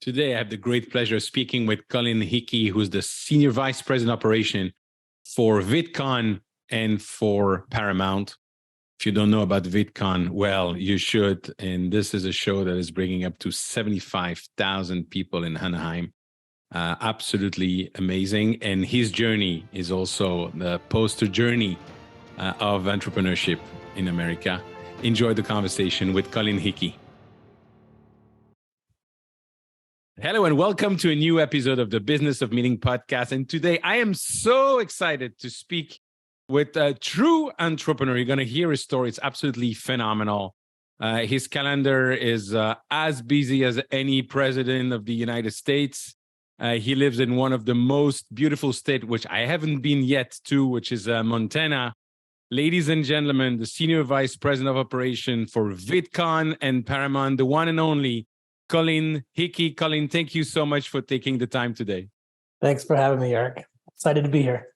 Today, I have the great pleasure of speaking with Colin Hickey, who's the Senior Vice President Operation for VidCon and for Paramount. If you don't know about VidCon, well, you should. And this is a show that is bringing up to 75,000 people in Anaheim. Absolutely amazing. And his journey is also the poster journey of entrepreneurship in America. Enjoy the conversation with Colin Hickey. Hello and welcome to a new episode of the Business of Meaning podcast. And today I am so excited to speak with a true entrepreneur. You're going to hear his story. It's absolutely phenomenal. His calendar is as busy as any president of the United States. He lives in one of the most beautiful states, which I haven't been yet to, which is Montana. Ladies and gentlemen, the Senior Vice President of Operation for VidCon and Paramount, the one and only Colin Hickey. Colin, thank you so much for taking the time today. Thanks for having me, Eric. Excited to be here.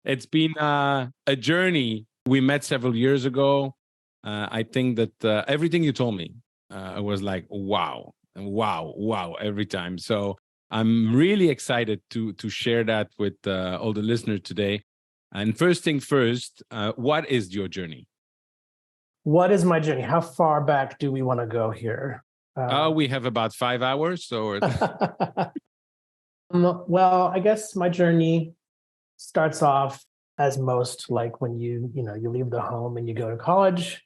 It's been a journey. We met several years ago. I think that everything you told me, I was like, wow, every time. So I'm really excited to share that with all the listeners today. And first thing first, what is your journey? What is my journey? How far back do we want to go here? We have about 5 hours. So, well, I guess my journey starts off as most like when you leave the home and you go to college,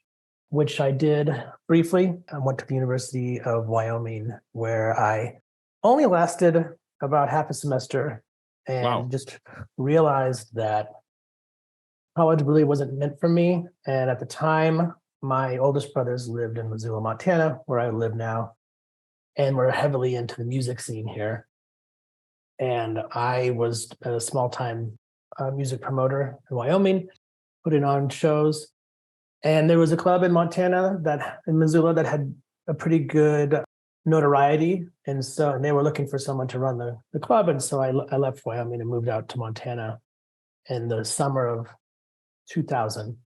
which I did briefly. I went to the University of Wyoming, where I only lasted about half a semester and just realized that college really wasn't meant for me. And at the time, my oldest brothers lived in Missoula, Montana, where I live now, and we're heavily into the music scene here. And I was a small-time music promoter in Wyoming, putting on shows. And there was a club in Montana in Missoula that had a pretty good notoriety. And they were looking for someone to run the club. And so I left Wyoming and moved out to Montana in the summer of 2000.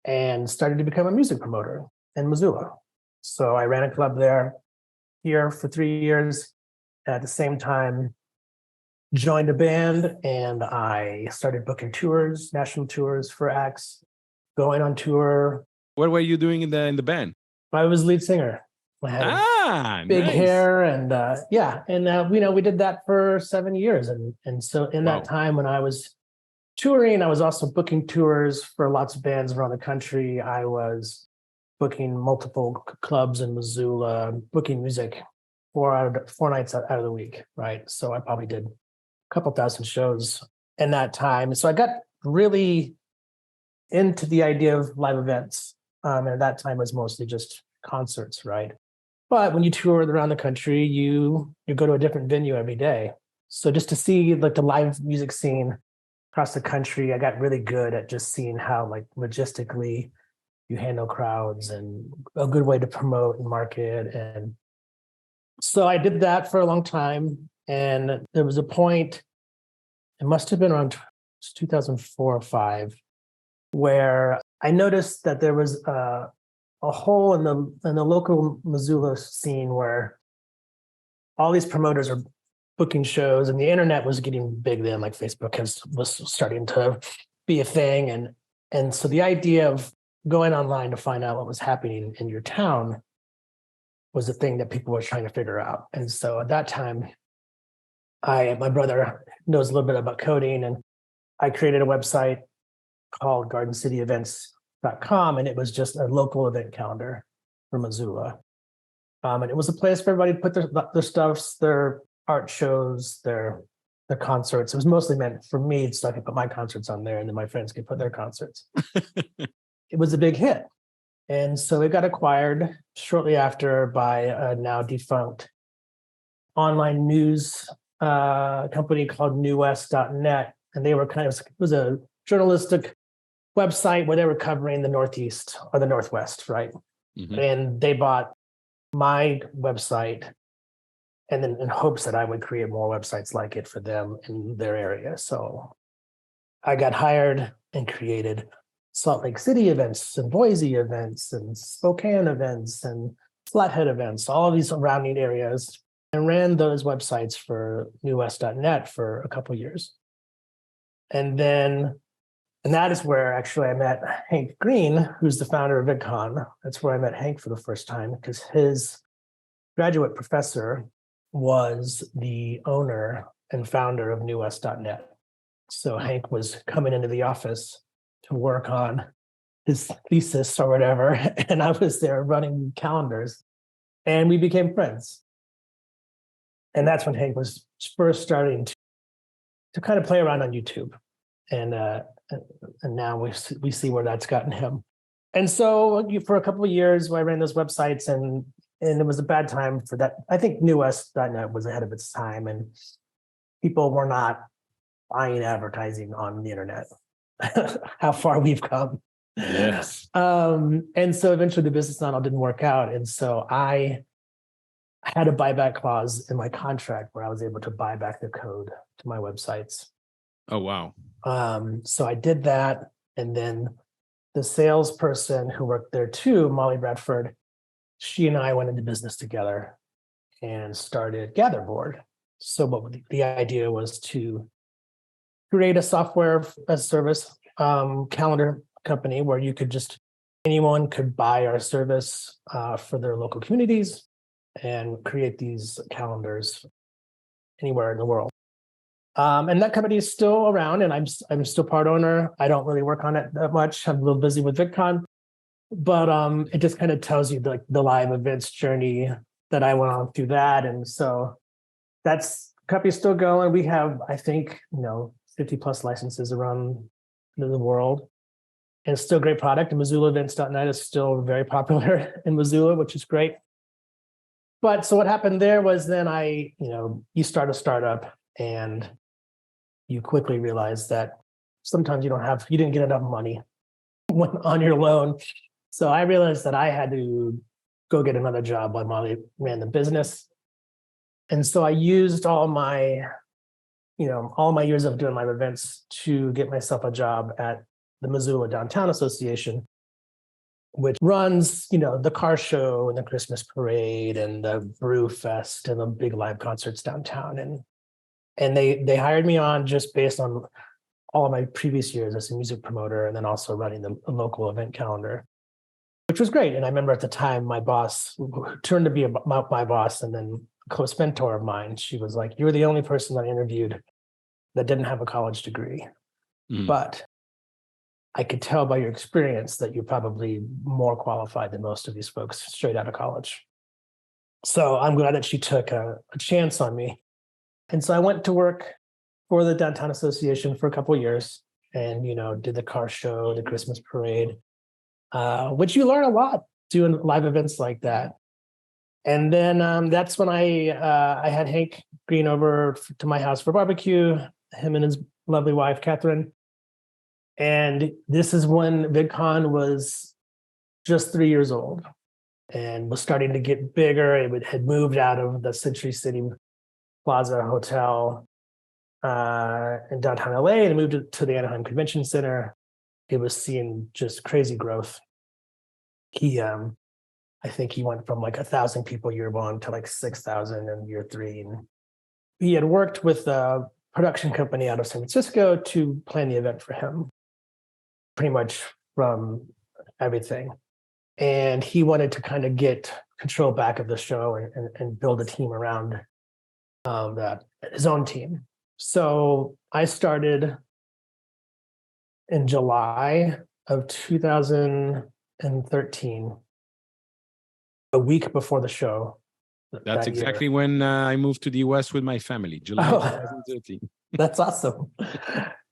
And started to become a music promoter in Missoula. So I ran a club here for 3 years. At the same time, joined a band, and I started booking tours, national tours for acts, going on tour. What were you doing in the band? I was lead singer. I had big hair, and we did that for 7 years. And so in that time when I was touring, I was also booking tours for lots of bands around the country. I was booking multiple clubs in Missoula, booking music 4 nights out of the week, right? So I probably did a couple thousand shows in that time. So I got really into the idea of live events. And at that time, it was mostly just concerts, right? But when you tour around the country, you go to a different venue every day. So just to see like the live music scene across the country, I got really good at just seeing how like logistically you handle crowds and a good way to promote and market. And so I did that for a long time. And there was a point, it must have been around 2004 or 5, where I noticed that there was a hole in the local Missoula scene where all these promoters are booking shows, and the internet was getting big then, like Facebook was starting to be a thing. And so the idea of going online to find out what was happening in your town was a thing that people were trying to figure out. And so at that time, my brother knows a little bit about coding, and I created a website called GardenCityEvents.com, and it was just a local event calendar for Missoula. And it was a place for everybody to put their stuffs, their art shows, their concerts. It was mostly meant for me, so I could put my concerts on there, and then my friends could put their concerts. It was a big hit. And so it got acquired shortly after by a now defunct online news company called newwest.net. And they were it was a journalistic website where they were covering the Northeast or the Northwest, right? Mm-hmm. And they bought my website, and then in hopes that I would create more websites like it for them in their area. So I got hired and created Salt Lake City events and Boise events and Spokane events and Flathead events, all of these surrounding areas. and ran those websites for newwest.net for a couple of years. And that is where actually I met Hank Green, who's the founder of VidCon. That's where I met Hank for the first time, because his graduate professor was the owner and founder of newwest.net. So Hank was coming into the office to work on his thesis or whatever, and I was there running calendars, and we became friends. And that's when Hank was first starting to kind of play around on YouTube, and now we see where that's gotten him. And so for a couple of years, I ran those websites, and it was a bad time for that. I think newwest.net was ahead of its time, and people were not buying advertising on the internet. How far we've come. Yes. And so eventually the business model didn't work out, and so I had a buyback clause in my contract where I was able to buy back the code to my websites. Oh, wow. So I did that. And then the salesperson who worked there too, Molly Bradford, she and I went into business together and started Gatherboard. So what the idea was to create a software as a service calendar company where anyone could buy our service for their local communities and create these calendars anywhere in the world. And that company is still around, and I'm still part owner. I don't really work on it that much. I'm a little busy with VidCon, but it just kind of tells you the live events journey that I went on through that. And so that's company's still going. We have, I think, 50 plus licenses around the world, and it's still a great product. And MissoulaEvents.net is still very popular in Missoula, which is great. But so what happened there was then you start a startup and you quickly realize that sometimes you didn't get enough money on your loan. So I realized that I had to go get another job while Molly ran the business. And so I used all my years of doing live events to get myself a job at the Missoula Downtown Association, which runs, the car show and the Christmas parade and the Brew Fest and the big live concerts downtown. And they hired me on just based on all of my previous years as a music promoter, and then also running the local event calendar, which was great. And I remember at the time, my boss, who turned to be my boss and then a close mentor of mine, she was like, "You're the only person I interviewed that didn't have a college degree. But I could tell by your experience that you're probably more qualified than most of these folks straight out of college." So I'm glad that she took a chance on me. And so I went to work for the Downtown Association for a couple of years and, did the car show, the Christmas parade, which you learn a lot doing live events like that. And then that's when I had Hank Green over to my house for barbecue, him and his lovely wife, Catherine. And this is when VidCon was just 3 years old and was starting to get bigger. It had moved out of the Century City Plaza Hotel in downtown LA and moved to the Anaheim Convention Center. It was seeing just crazy growth. I think he went from 1,000 people year one to 6,000 in year three. And he had worked with a production company out of San Francisco to plan the event for him, pretty much from everything. And he wanted to kind of get control back of the show and build a team around his own team. So I started in July of 2013, a week before the show. That's exactly when I moved to the US with my family, July 2013. That's awesome.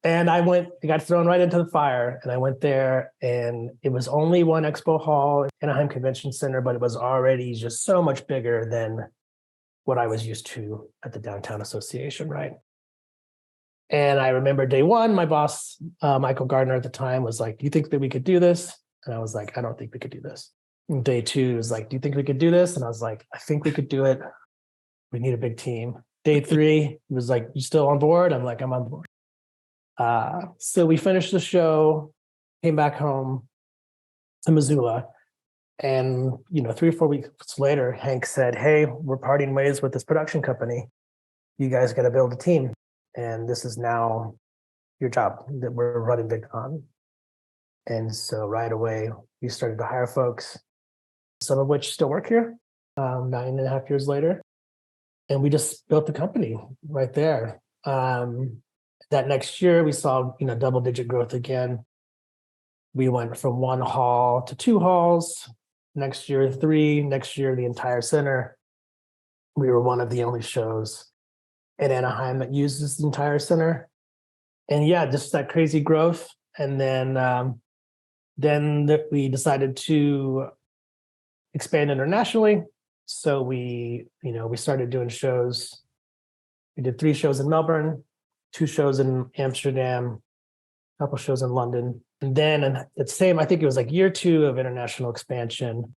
And I got thrown right into the fire, and I went there, and it was only one expo hall in Anaheim Convention Center, but it was already just so much bigger than what I was used to at the Downtown Association, right? And I remember day one, my boss, Michael Gardner at the time, was like, "Do you think that we could do this?" And I was like, "I don't think we could do this." And day two was like, "Do you think we could do this?" And I was like, "I think we could do it. We need a big team." Day three, he was like, "You still on board?" I'm like, "I'm on board." So we finished the show, came back home to Missoula, And, 3 or 4 weeks later, Hank said, "Hey, we're parting ways with this production company. You guys got to build a team. And this is now your job that we're running VidCon." And so right away, we started to hire folks, some of which still work here 9.5 years later. And we just built the company right there. That next year, we saw, double-digit growth again. We went from 1 hall to 2 halls. Next year, 3. Next year, the entire center. We were one of the only shows in Anaheim that uses the entire center. And yeah, just that crazy growth. And then we decided to expand internationally. So we started doing shows. We did 3 shows in Melbourne, 2 shows in Amsterdam, a couple shows in London. And then I think it was like year 2 of international expansion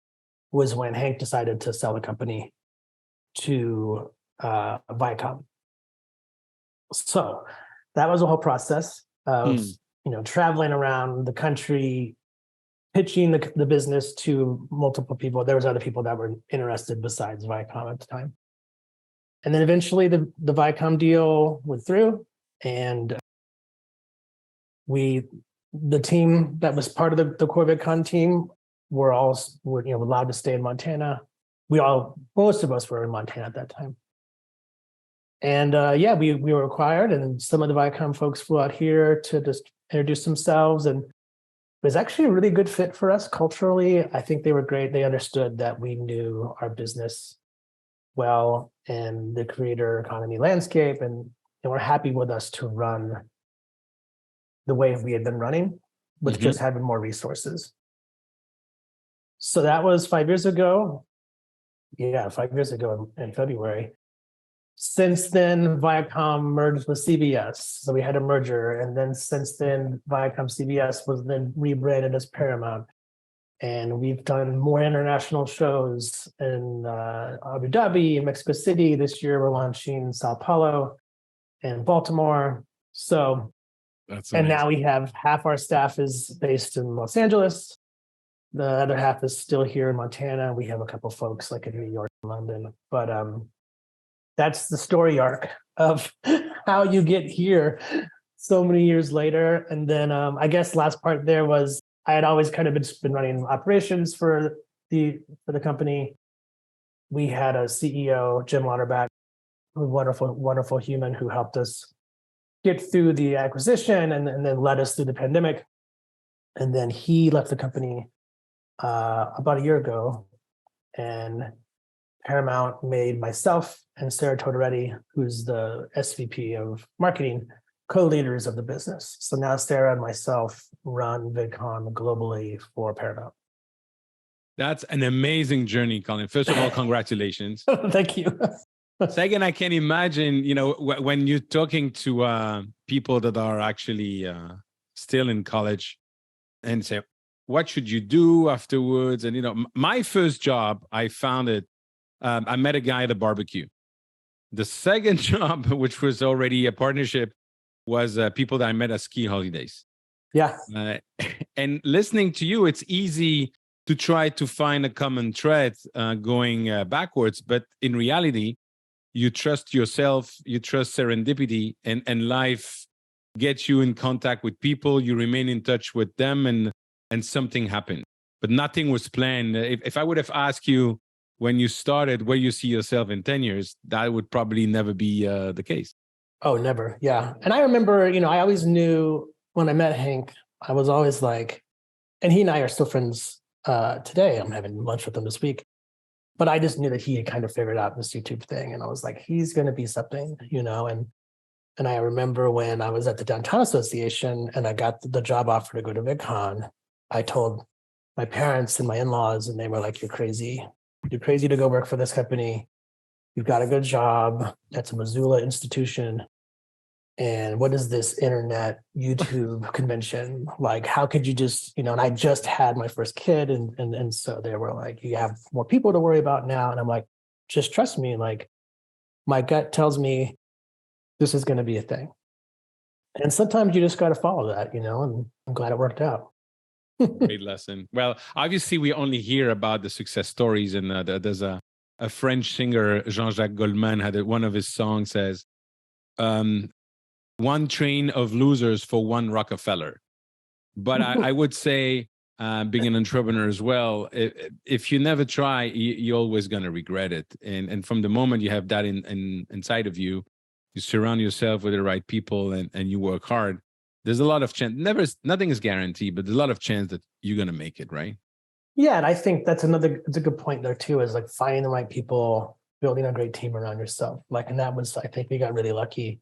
was when Hank decided to sell the company to VidCon. So that was a whole process of, traveling around the country, pitching the business to multiple people. There was other people that were interested besides VidCon at the time. And then eventually the VidCon deal went through, and the team that was part of the core VidCon team were allowed to stay in Montana. Most of us were in Montana at that time. And we were acquired, and some of the VidCon folks flew out here to just introduce themselves. And it was actually a really good fit for us culturally. I think they were great. They understood that we knew our business well and the creator economy landscape, and were happy with us to run the way we had been running, with just having more resources. So that was 5 years ago. Yeah, 5 years ago in February. Since then, Viacom merged with CBS. So we had a merger. And then since then, Viacom CBS was then rebranded as Paramount. And we've done more international shows in Abu Dhabi and Mexico City. This year, we're launching Sao Paulo and Baltimore. So, that's amazing. And now we have half our staff is based in Los Angeles. The other half is still here in Montana. We have a couple folks like in New York and London. But that's the story arc of how you get here so many years later. And then I guess last part there was I had always kind of been running operations for the company. We had a CEO, Jim Lauterbach, a wonderful, wonderful human who helped us get through the acquisition and then led us through the pandemic. And then he left the company about a year ago, and Paramount made myself and Sarah Totoretti, who's the SVP of marketing, co-leaders of the business. So now Sarah and myself run VidCon globally for Paramount. That's an amazing journey, Colin. First of all, congratulations. Thank you. Second, I can imagine, when you're talking to people that are actually still in college and say, what should you do afterwards? And, my first job, I found it, I met a guy at a barbecue. The second job, which was already a partnership, was people that I met at ski holidays. Yeah. And listening to you, it's easy to try to find a common thread going backwards. But in reality, you trust yourself, you trust serendipity, and life gets you in contact with people. You remain in touch with them, and something happened. But nothing was planned. If I would have asked you when you started where you see yourself in 10 years, that would probably never be the case. Oh, never. Yeah. And I remember, I always knew when I met Hank, I was always like, and he and I are still friends today. I'm having lunch with him this week. But I just knew that he had kind of figured out this YouTube thing. And I was like, he's going to be something, And I remember when I was at the Downtown Association and I got the job offer to go to VidCon, I told my parents and my in-laws, and they were like, you're crazy. You're crazy to go work for this company. You've got a good job. That's a Missoula institution. And what is this internet YouTube convention? Like, how could you just, and I just had my first kid. And so they were like, you have more people to worry about now. And I'm like, just trust me. Like, my gut tells me this is going to be a thing. And sometimes you just got to follow that, and I'm glad it worked out. Great lesson. Well, obviously, we only hear about the success stories, and there's a French singer, Jean-Jacques Goldman, had one of his songs says, "One train of losers for one Rockefeller." But I would say, being an entrepreneur as well, if you never try, you're always going to regret it. And from the moment you have that inside of you, you surround yourself with the right people, and you work hard. There's a lot of chance. Nothing is guaranteed, but there's a lot of chance that you're going to make it, right? Yeah, and I think it's a good point there too, is like finding the right people, building a great team around yourself. Like, and that was, I think we got really lucky,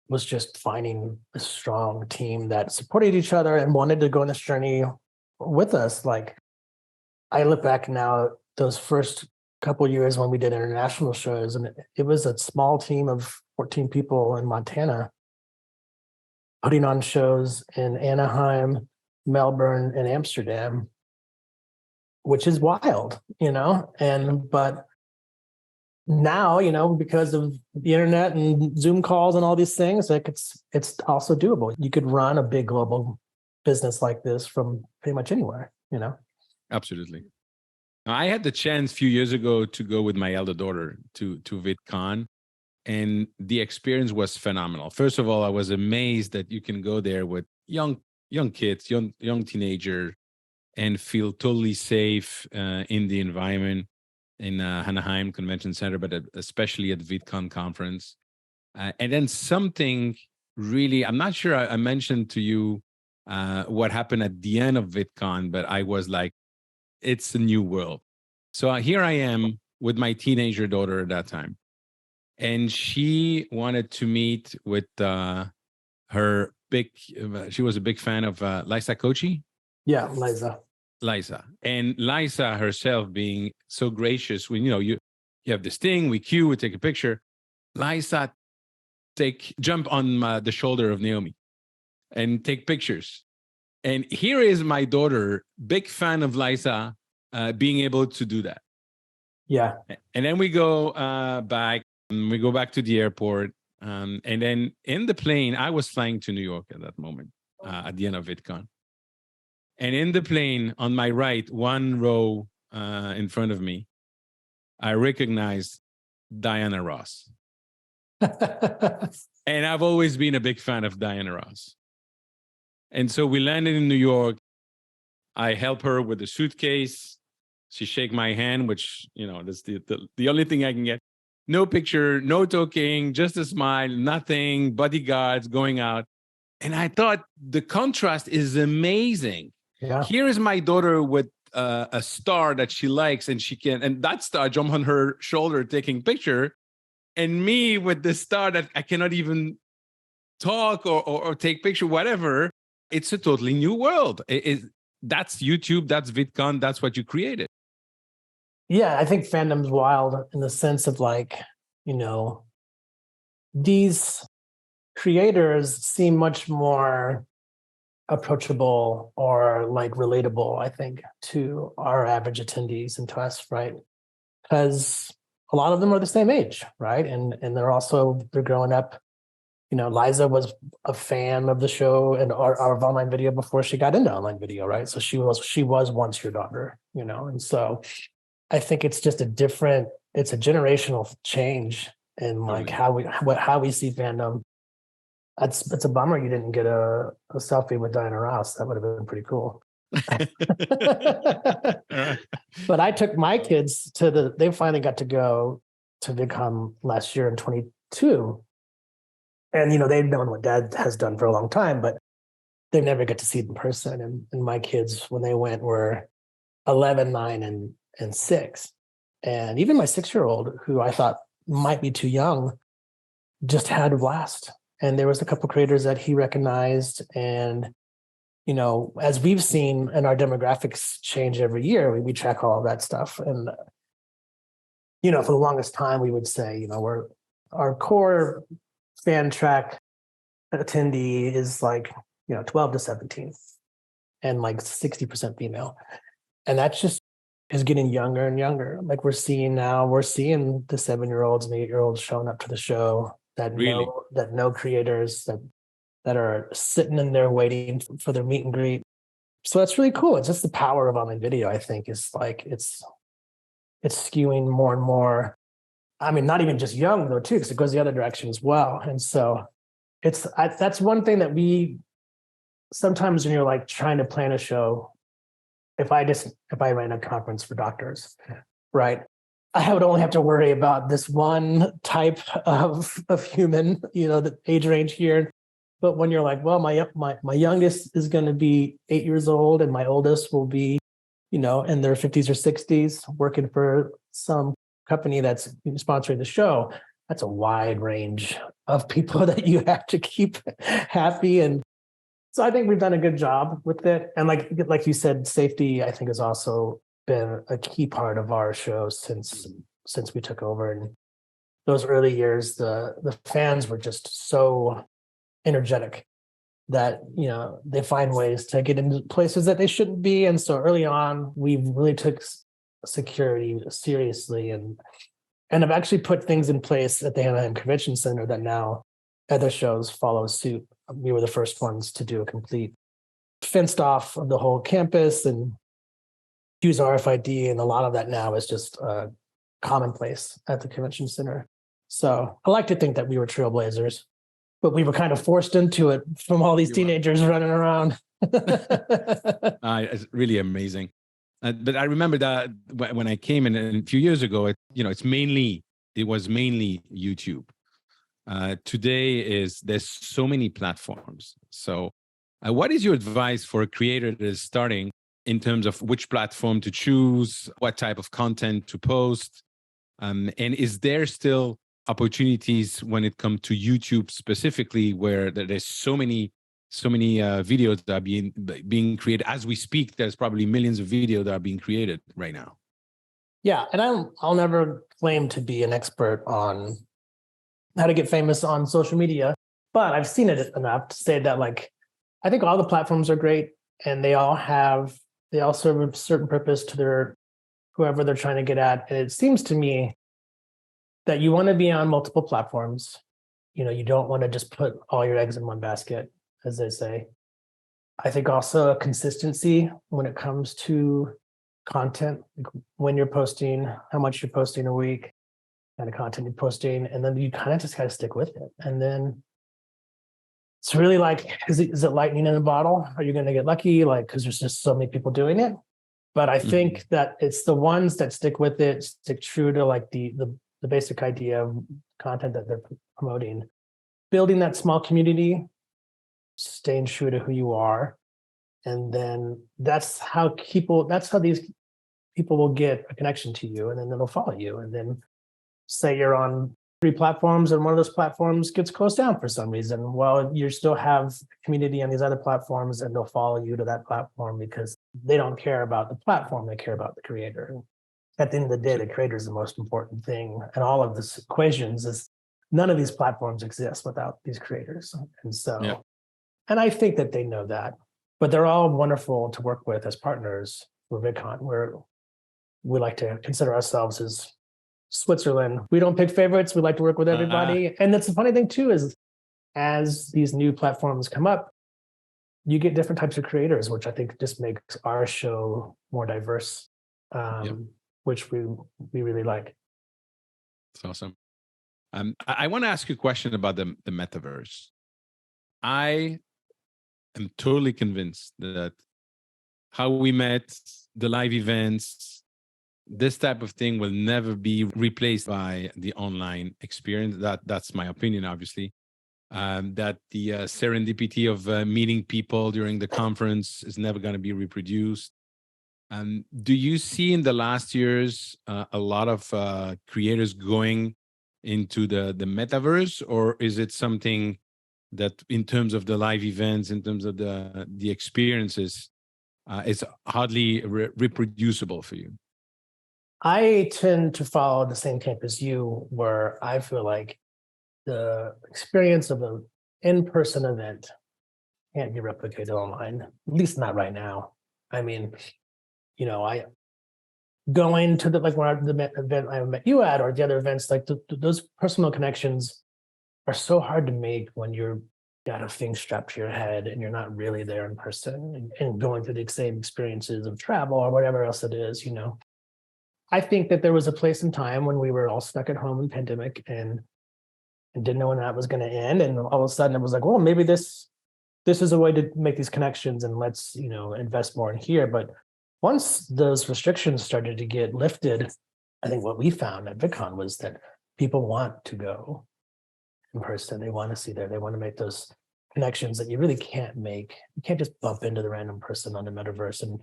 was just finding a strong team that supported each other and wanted to go on this journey with us. Like, I look back now, those first couple of years when we did international shows, and it was a small team of 14 people in Montana putting on shows in Anaheim, Melbourne, and Amsterdam, which is wild, but now, because of the internet and Zoom calls and all these things, like it's also doable. You could run a big global business like this from pretty much anywhere. Absolutely. I had the chance a few years ago to go with my elder daughter to VidCon, and the experience was phenomenal. First of all, I was amazed that you can go there with young kids, young teenager, and feel totally safe in the environment in Anaheim Convention Center, but especially at VidCon conference. And then something really, I'm not sure I mentioned to you what happened at the end of VidCon, but I was like, it's a new world. So here I am with my teenager daughter at that time. And she wanted to meet with she was a big fan of Lisa Kochi. Yeah, Liza. And Liza herself being so gracious when, you have this thing, we queue, we take a picture. Liza jump on the shoulder of Naomi and take pictures. And here is my daughter, big fan of Liza, being able to do that. Yeah. And then we go back. We go back to the airport. And then in the plane, I was flying to New York at that moment, at the end of VidCon. And in the plane, on my right, one row in front of me, I recognized Diana Ross. And I've always been a big fan of Diana Ross. And so we landed in New York. I help her with the suitcase. She shake my hand, which, that's the only thing I can get. No picture, no talking, just a smile, nothing, bodyguards going out. And I thought the contrast is amazing. Yeah. Here is my daughter with a star that she likes, and that star jump on her shoulder taking picture, and me with the star that I cannot even talk or take picture, whatever. It's a totally new world. That's YouTube, that's VidCon, that's what you created. Yeah, I think fandom's wild in the sense of these creators seem much more approachable or relatable, I think, to our average attendees and to us, right? Because a lot of them are the same age, right? And they're growing up. Liza was a fan of the show and our online video before she got into online video, right? So she was once your daughter, and so I think it's just it's a generational change in how we see fandom. It's a bummer you didn't get a selfie with Diana Ross. That would have been pretty cool. But I took my kids they finally got to go to VidCon last year in 22. And, they've known what Dad has done for a long time, but they never get to see it in person. And my kids, when they went, were 11, 9, and 6. And even my 6-year-old, who I thought might be too young, just had a blast. And there was a couple creators that he recognized. And, as we've seen, and our demographics change every year, we track all of that stuff. And, for the longest time, we would say, our core fan track attendee is 12 to 17 and 60% female. And that's just is getting younger and younger. We're seeing the 7-year-olds and 8-year-olds showing up to the show that know creators that are sitting in there waiting for their meet and greet. So that's really cool. It's just the power of online video, I think, is like it's skewing more and more. I mean, not even just young though, too, because it goes the other direction as well. And so that's one thing that we sometimes, when you're like trying to plan a show, if I ran a conference for doctors, right, I would only have to worry about this one type of human, the age range here. But when you're like, well, my youngest is going to be 8 years old, and my oldest will be, in their 50s or 60s, working for some company that's sponsoring the show, that's a wide range of people that you have to keep happy. And so I think we've done a good job with it. And like you said, safety, I think, has also been a key part of our show since we took over. And those early years, the fans were just so energetic that they find ways to get into places that they shouldn't be. And so early on, we really took security seriously, and have actually put things in place at the Anaheim Convention Center that now other shows follow suit. We were the first ones to do a complete fenced off of the whole campus and use RFID, and a lot of that now is just commonplace at the convention center. So I like to think that we were trailblazers, but we were kind of forced into it from all these teenagers running around. It's really amazing. But I remember that when I came in a few years ago, it was mainly YouTube. Today there's so many platforms. So what is your advice for a creator that is starting in terms of which platform to choose, what type of content to post? And is there still opportunities when it comes to YouTube specifically, where there's so many videos that are being created as we speak? There's probably millions of videos that are being created right now. Yeah, and I'll never claim to be an expert on how to get famous on social media, but I've seen it enough to say that I think all the platforms are great, and they all serve a certain purpose to whoever they're trying to get at. And it seems to me that you want to be on multiple platforms. You don't want to just put all your eggs in one basket, as they say. I think also a consistency when it comes to content, when you're posting, how much you're posting a week, kind of content you're posting, and then you kind of just got to stick with it. And then it's really is it lightning in a bottle? Are you going to get lucky? Because there's just so many people doing it. But I think that it's the ones that stick with it, stick true to the basic idea of content that they're promoting, building that small community, staying true to who you are. And then that's how these people will get a connection to you, and then they'll follow you. And then say you're on 3 platforms and one of those platforms gets closed down for some reason. Well, you still have a community on these other platforms, and they'll follow you to that platform because they don't care about the platform, they care about the creator. At the end of the day, the creator is the most important thing. And all of this equations is none of these platforms exist without these creators. And so, And I think that they know that, but they're all wonderful to work with as partners for VidCon, where we like to consider ourselves as Switzerland. We don't pick favorites. We like to work with everybody. And that's the funny thing too, is as these new platforms come up, you get different types of creators, which I think just makes our show more diverse, which we really like. That's awesome. I want to ask you a question about the metaverse. I am totally convinced that how we met, the live events, this type of thing will never be replaced by the online experience. That's my opinion, obviously. That the serendipity of meeting people during the conference is never going to be reproduced. Do you see in the last years a lot of creators going into the metaverse, or is it something that, in terms of the live events, in terms of the experiences, is hardly reproducible for you? I tend to follow the same camp as you, where I feel like the experience of an in-person event can't be replicated online, at least not right now. I mean, I going to the event I met you at, or the other events, those personal connections are so hard to make when you're got a thing strapped to your head and you're not really there in person and going through the same experiences of travel or whatever else it is, I think that there was a place and time when we were all stuck at home in pandemic and didn't know when that was going to end. And all of a sudden it was like, well, maybe this is a way to make these connections and let's, invest more in here. But once those restrictions started to get lifted, I think what we found at VidCon was that people want to go in person. They want to see there. They want to make those connections that you really can't make. You can't just bump into the random person on the metaverse. And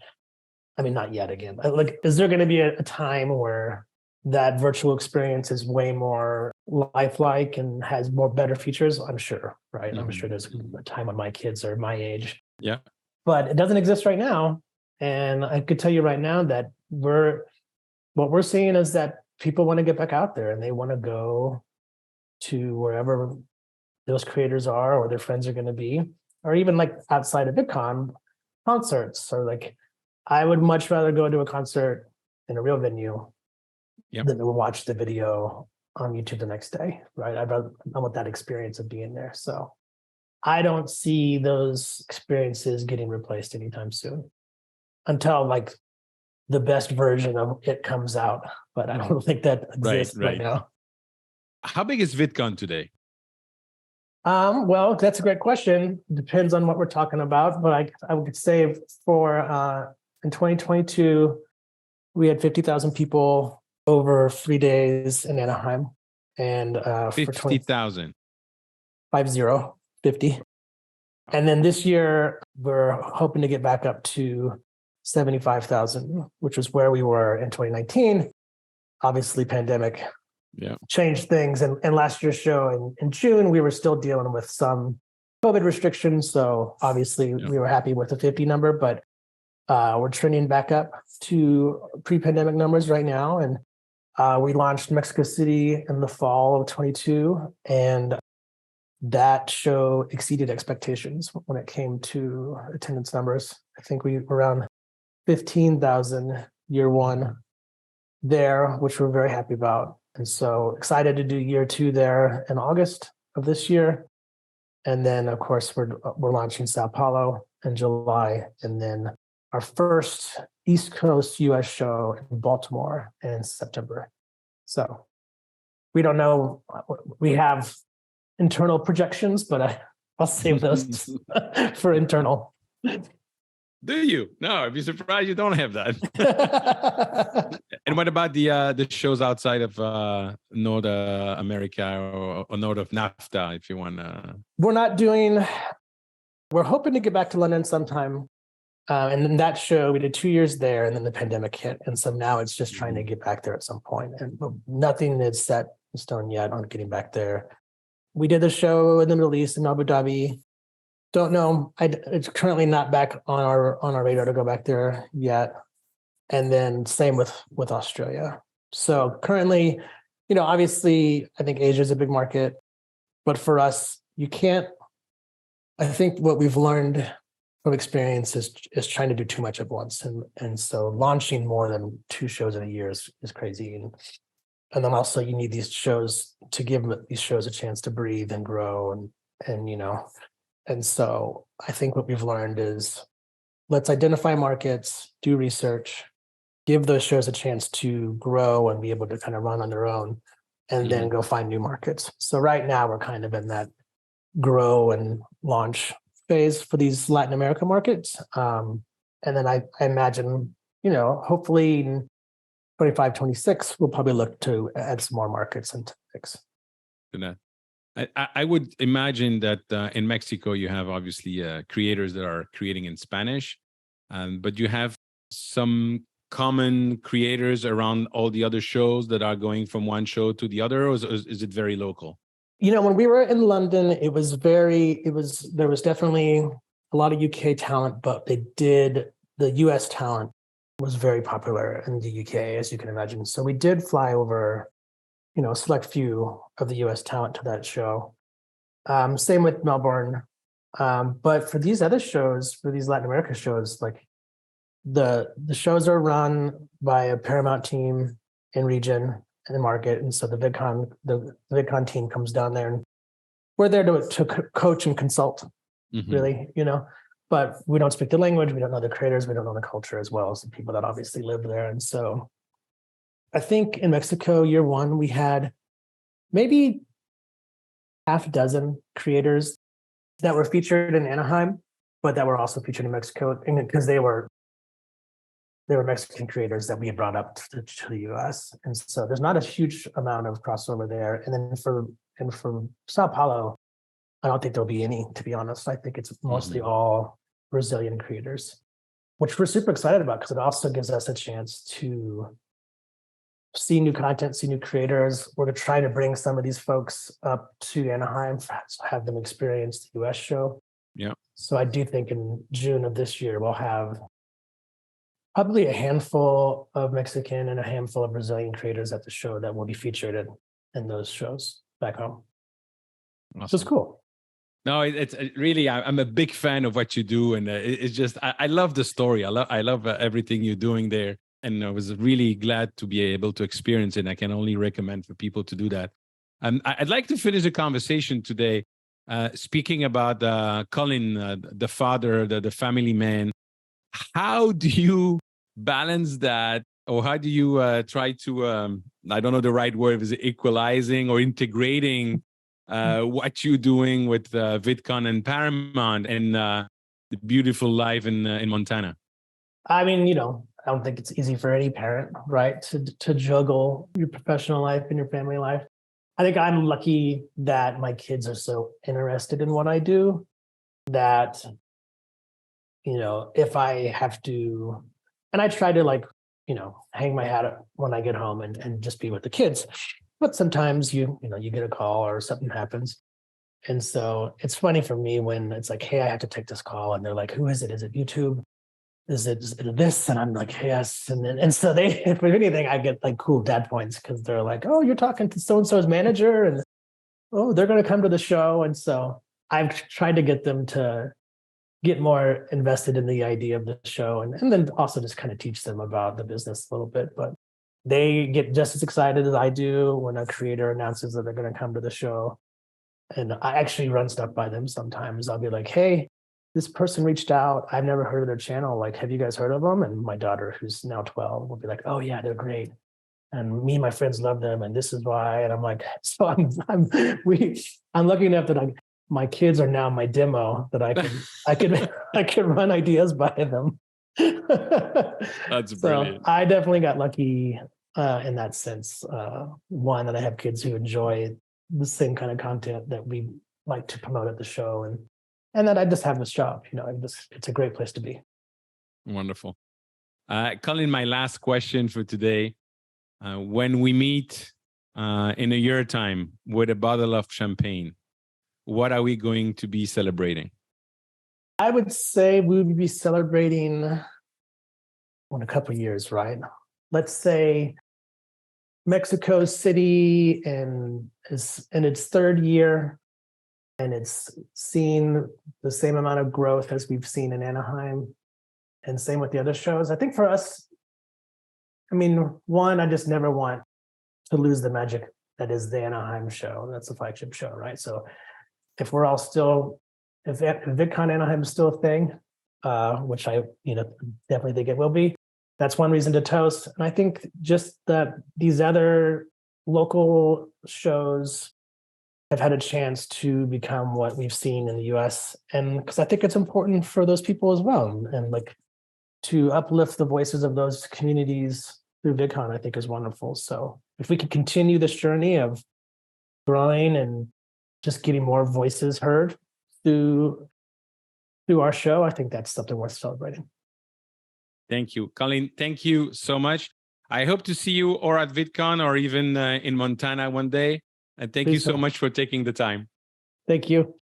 I mean, not yet again. Like, is there going to be a time where that virtual experience is way more lifelike and has more better features? I'm sure, right? Mm-hmm. I'm sure there's a time when my kids are my age. Yeah. But it doesn't exist right now. And I could tell you right now that what we're seeing is that people want to get back out there and they want to go to wherever those creators are or their friends are going to be, or even like outside of VidCon, concerts. So like, I would much rather go to a concert in a real venue than to watch the video on YouTube the next day, right? I want that experience of being there. So I don't see those experiences getting replaced anytime soon until like the best version of it comes out. But I don't think that exists right now. How big is VidCon today? Well, that's a great question. Depends on what we're talking about. But I would say in 2022, we had 50,000 people over 3 days in Anaheim. And 50,000. 50. And then this year, we're hoping to get back up to 75,000, which was where we were in 2019. Obviously, pandemic changed things. And last year's show in June, we were still dealing with some COVID restrictions. So obviously, we were happy with the 50 number, but we're trending back up to pre-pandemic numbers right now. And we launched Mexico City in the fall of 22. And that show exceeded expectations when it came to attendance numbers. I think we were around 15,000 year one there, which we're very happy about. And so excited to do year two there in August of this year. And then, of course, we're launching Sao Paulo in July. And then our first East Coast US show in Baltimore in September. So we don't know. We have internal projections, but I'll save those for internal. Do you? No, I'd be surprised you don't have that. And what about the shows outside of North America or north of NAFTA, if you want to? We're hoping to get back to London sometime. And then that show, we did 2 years there, and then the pandemic hit. And so now it's just trying to get back there at some point. And nothing is set in stone yet on getting back there. We did the show in the Middle East in Abu Dhabi. Don't know. It's currently not back on our radar to go back there yet. And then same with Australia. So currently, obviously, I think Asia is a big market, but for us, I think what we've learned from experience is trying to do too much at once. And so launching more than 2 shows in a year is crazy. And then also you need these shows to give these shows a chance to breathe and grow and so I think what we've learned is let's identify markets, do research, give those shows a chance to grow and be able to kind of run on their own, and then go find new markets. So right now we're kind of in that grow and launch phase for these Latin America markets. And then I imagine, hopefully in 25, 26, we'll probably look to add some more markets into the mix. I would imagine that in Mexico, you have obviously creators that are creating in Spanish, but you have some common creators around all the other shows that are going from one show to the other, or is it very local? When we were in London, there was definitely a lot of UK talent, but the US talent was very popular in the UK, as you can imagine. So we did fly over, a select few of the US talent to that show. Same with Melbourne. But for these other shows, for these Latin America shows, like the shows are run by a Paramount team in region in the market. And so the VidCon team comes down there and we're there to coach and consult, really, but we don't speak the language. We don't know the creators. We don't know the culture as well as the people that obviously live there. And so I think in Mexico, year one, we had maybe half a dozen creators that were featured in Anaheim, but that were also featured in Mexico because they were Mexican creators that we had brought up to the US. And so there's not a huge amount of crossover there. And then for Sao Paulo, I don't think there'll be any, to be honest. I think it's mostly all Brazilian creators, which we're super excited about because it also gives us a chance to see new content, see new creators. We're trying to bring some of these folks up to Anaheim, have them experience the US show. Yeah. So I do think in June of this year, we'll have probably a handful of Mexican and a handful of Brazilian creators at the show that will be featured in those shows back home. Awesome. So it's cool. No, it's really, I'm a big fan of what you do. And it's just, I love the story. I love everything you're doing there. And I was really glad to be able to experience it. I can only recommend for people to do that. I'd like to finish the conversation today speaking about Colin, the father, the family man. How do you balance that? Or how do you try to, I don't know the right word, is it equalizing or integrating what you're doing with VidCon and Paramount and the beautiful life in Montana? I mean, I don't think it's easy for any parent, right, to juggle your professional life and your family life. I think I'm lucky that my kids are so interested in what I do that, if I have to, and I try to hang my hat up when I get home and just be with the kids. But sometimes you get a call or something happens. And so it's funny for me when it's like, hey, I have to take this call. And they're like, who is it? Is it YouTube? Is it this? And I'm like, yes. And so if anything, I get like cool dad points because they're like, oh, you're talking to so-and-so's manager and oh, they're going to come to the show. And so I've tried to get them to get more invested in the idea of the show and then also just kind of teach them about the business a little bit. But they get just as excited as I do when a creator announces that they're going to come to the show. And I actually run stuff by them sometimes. I'll be like, hey, this person reached out. I've never heard of their channel. Like, have you guys heard of them? And my daughter, who's now 12, will be like, oh yeah, they're great. And me and my friends love them. And this is why. And I'm like, so I'm lucky enough that my kids are now my demo that I can run ideas by them. That's brilliant. So I definitely got lucky in that sense. One, that I have kids who enjoy the same kind of content that we like to promote at the show, and that I just have this job. It's a great place to be. Wonderful. Colin, my last question for today. When we meet in a year time with a bottle of champagne, what are we going to be celebrating? I would say we would be celebrating in a couple of years, right? Let's say Mexico City is in its third year, and it's seen the same amount of growth as we've seen in Anaheim, and same with the other shows. I think for us, one, I just never want to lose the magic that is the Anaheim show. That's the flagship show, right? So if we're all still, if VidCon Anaheim is still a thing, which I definitely think it will be, that's one reason to toast. And I think just that these other local shows have had a chance to become what we've seen in the US. And because I think it's important for those people as well. And like to uplift the voices of those communities through VidCon, I think is wonderful. So if we can continue this journey of growing and just getting more voices heard through our show, I think that's something worth celebrating. Thank you, Colin. Thank you so much. I hope to see you or at VidCon or even in Montana one day. And thank you so much for taking the time. Thank you.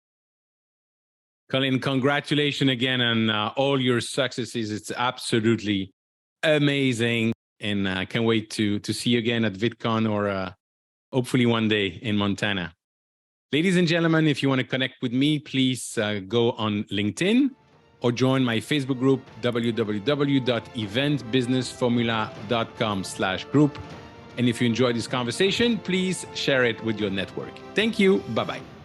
Colin, congratulations again on all your successes. It's absolutely amazing. And I can't wait to see you again at VidCon or hopefully one day in Montana. Ladies and gentlemen, if you want to connect with me, please go on LinkedIn or join my Facebook group, www.eventbusinessformula.com/group. And if you enjoyed this conversation, please share it with your network. Thank you. Bye-bye.